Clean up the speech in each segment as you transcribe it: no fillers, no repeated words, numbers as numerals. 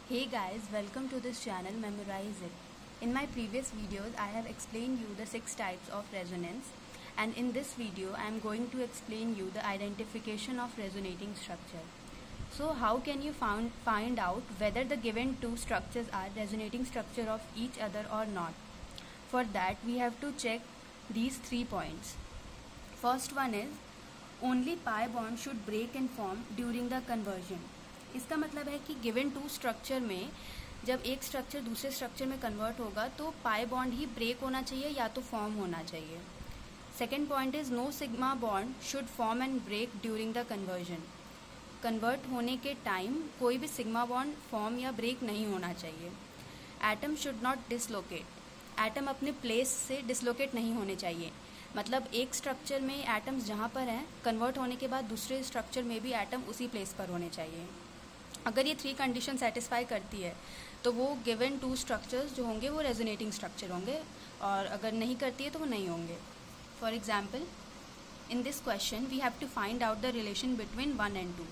Hey guys, welcome to this channel Memorize It. In my previous videos, I have explained you the 6 types of resonance, and in this video, I am going to explain you the identification of resonating structure. So how can you find out whether the given two structures are resonating structure of each other or not? For that, we have to check these 3 points. First one is, only pi bond should break and form during the conversion. इसका मतलब है कि given to structure में जब एक structure दूसरे structure में convert होगा तो पाई बॉन्ड ही ब्रेक होना चाहिए या तो फॉर्म होना चाहिए. Second point is no sigma bond should form and break during the conversion. Convert होने के टाइम कोई भी सिग्मा बॉन्ड फॉर्म या ब्रेक नहीं होना चाहिए. Atom should not dislocate. Atom अपने प्लेस से डिसलोकेट नहीं होने चाहिए. मतलब एक स्ट्रक्चर में एटम्स जहाँ पर हैं कन्वर्ट होने के बाद दूसरे स्ट्रक्चर में भी एटम उसी प्लेस पर होने चाहिए. अगर ये 3 कंडीशन सेटिस्फाई करती है तो वो गिवन 2 स्ट्रक्चर्स जो होंगे वो रेजोनेटिंग स्ट्रक्चर होंगे, और अगर नहीं करती है तो वो नहीं होंगे. For example, in this question we have to find out the relation between 1 and 2.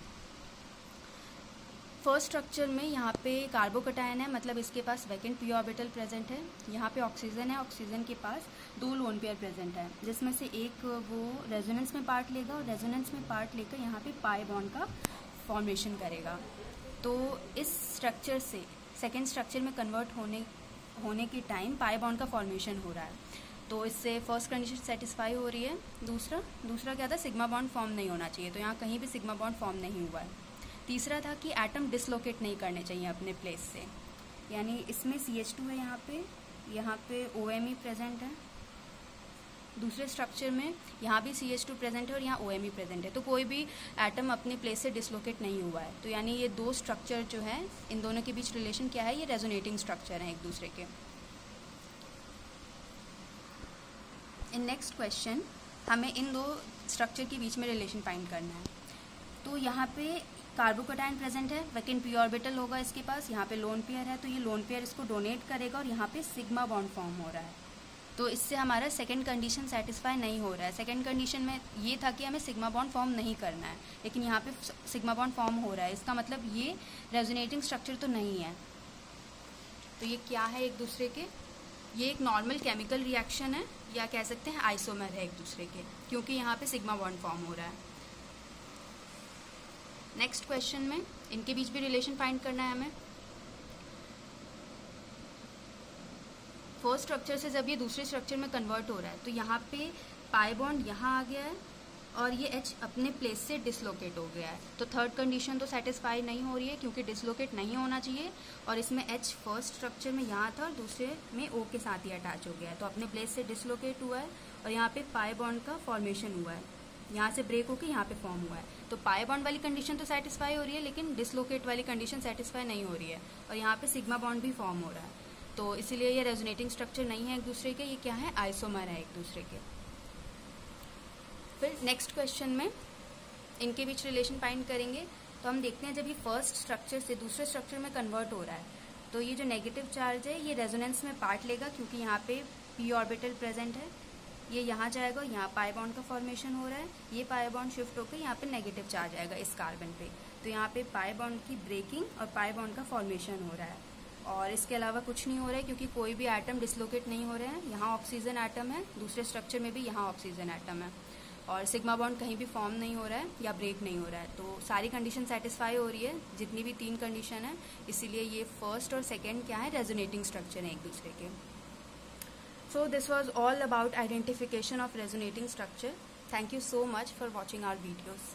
First structure में यहाँ पे कार्बोकटायन है, मतलब इसके पास वैकेंट पी ऑर्बिटल प्रेजेंट है. यहाँ पे ऑक्सीजन है, ऑक्सीजन के पास 2 लोन पेयर प्रेजेंट है, जिसमें से एक वो रेजोनेंस में पार्ट लेगा और रेजोनेंस में पार्ट लेकर यहाँ पे पाई बॉन्ड का फॉर्मेशन करेगा. तो इस स्ट्रक्चर से सेकेंड स्ट्रक्चर में कन्वर्ट होने के टाइम पाई बॉन्ड का फॉर्मेशन हो रहा है. तो इससे फर्स्ट कंडीशन सेटिस्फाई हो रही है. दूसरा क्या था, सिग्मा बॉन्ड फॉर्म नहीं होना चाहिए, तो यहाँ कहीं भी सिग्मा बॉन्ड फॉर्म नहीं हुआ है. तीसरा था कि एटम डिसलोकेट नहीं करने चाहिए अपने प्लेस से, यानी इसमें CH2 है, यहाँ पे OMe प्रेजेंट है. दूसरे स्ट्रक्चर में यहाँ भी CH2 प्रेजेंट है और यहाँ OMe प्रेजेंट है, तो कोई भी एटम अपने प्लेस से डिसलोकेट नहीं हुआ है. तो यानी ये 2 स्ट्रक्चर जो है, इन दोनों के बीच रिलेशन क्या है, ये रेजोनेटिंग स्ट्रक्चर हैं एक दूसरे के. इन नेक्स्ट क्वेश्चन हमें इन 2 स्ट्रक्चर के बीच में रिलेशन फाइंड करना है. तो यहाँ पे कार्बोकटायन प्रेजेंट है, वैकेंट पी ऑर्बिटल होगा इसके पास, यहाँ पे लोन पेयर है, तो ये लोन पेयर इसको डोनेट करेगा और यहाँ पे सिग्मा बॉन्ड फॉर्म हो रहा है. तो इससे हमारा सेकंड कंडीशन सेटिस्फाई नहीं हो रहा है. सेकंड कंडीशन में ये था कि हमें सिग्मा बॉन्ड फॉर्म नहीं करना है, लेकिन यहाँ पे सिग्मा बॉन्ड फॉर्म हो रहा है. इसका मतलब ये रेजोनेटिंग स्ट्रक्चर तो नहीं है. तो ये क्या है एक दूसरे के, ये एक नॉर्मल केमिकल रिएक्शन है, या कह सकते हैं आइसोमर है एक दूसरे के, क्योंकि यहाँ पे सिग्मा बॉन्ड फॉर्म हो रहा है. नेक्स्ट क्वेश्चन में इनके बीच भी रिलेशन फाइंड करना है हमें. फर्स्ट स्ट्रक्चर से जब ये दूसरे स्ट्रक्चर में कन्वर्ट हो रहा है तो यहाँ पे पाई बॉन्ड यहाँ आ गया है और ये H अपने प्लेस से डिसलोकेट हो गया है. तो थर्ड कंडीशन तो सेटिस्फाई नहीं हो रही है, क्योंकि डिसलोकेट नहीं होना चाहिए, और इसमें H फर्स्ट स्ट्रक्चर में यहाँ था और दूसरे में O के साथ ही अटैच हो गया है, तो अपने प्लेस से डिसलोकेट हुआ है और यहाँ पे पाई बॉन्ड का फॉर्मेशन हुआ है. यहाँ से ब्रेक होकर यहाँ पे फॉर्म हुआ है. तो पाई बॉन्ड वाली कंडीशन तो सेटिस्फाई हो रही है, लेकिन डिसलोकेट वाली कंडीशन सेटिस्फाई नहीं हो रही है, और यहाँ पे सिग्मा बॉन्ड भी फॉर्म हो रहा है. तो इसीलिए ये रेजोनेटिंग स्ट्रक्चर नहीं है एक दूसरे के, ये क्या है, आइसोमर है एक दूसरे के. फिर नेक्स्ट क्वेश्चन में इनके बीच रिलेशन फाइंड करेंगे. तो हम देखते हैं जब ये फर्स्ट स्ट्रक्चर से दूसरे स्ट्रक्चर में कन्वर्ट हो रहा है तो ये जो नेगेटिव चार्ज है ये रेजोनेंस में पार्ट लेगा, क्योंकि यहाँ पे पी ऑर्बिटल प्रेजेंट है. ये यहाँ जाएगा, यहाँ पाई बॉन्ड का फॉर्मेशन हो रहा है, ये पाई बॉन्ड शिफ्ट होकर यहाँ पे नेगेटिव चार्ज आएगा इस कार्बन पे. तो यहाँ पे पाई बॉन्ड की ब्रेकिंग और पाई बॉन्ड का फॉर्मेशन हो रहा है, और इसके अलावा कुछ नहीं हो रहा है, क्योंकि कोई भी एटम डिसलोकेट नहीं हो रहे हैं. यहाँ ऑक्सीजन एटम है, दूसरे स्ट्रक्चर में भी यहाँ ऑक्सीजन एटम है, और सिग्मा बॉन्ड कहीं भी फॉर्म नहीं हो रहा है या ब्रेक नहीं हो रहा है. तो सारी कंडीशन सेटिस्फाई हो रही है, जितनी भी 3 कंडीशन है. इसीलिए ये फर्स्ट और सेकेंड क्या है, रेजोनेटिंग स्ट्रक्चर है एक दूसरे के. So this was all about identification of resonating structure. Thank you so much for watching our videos.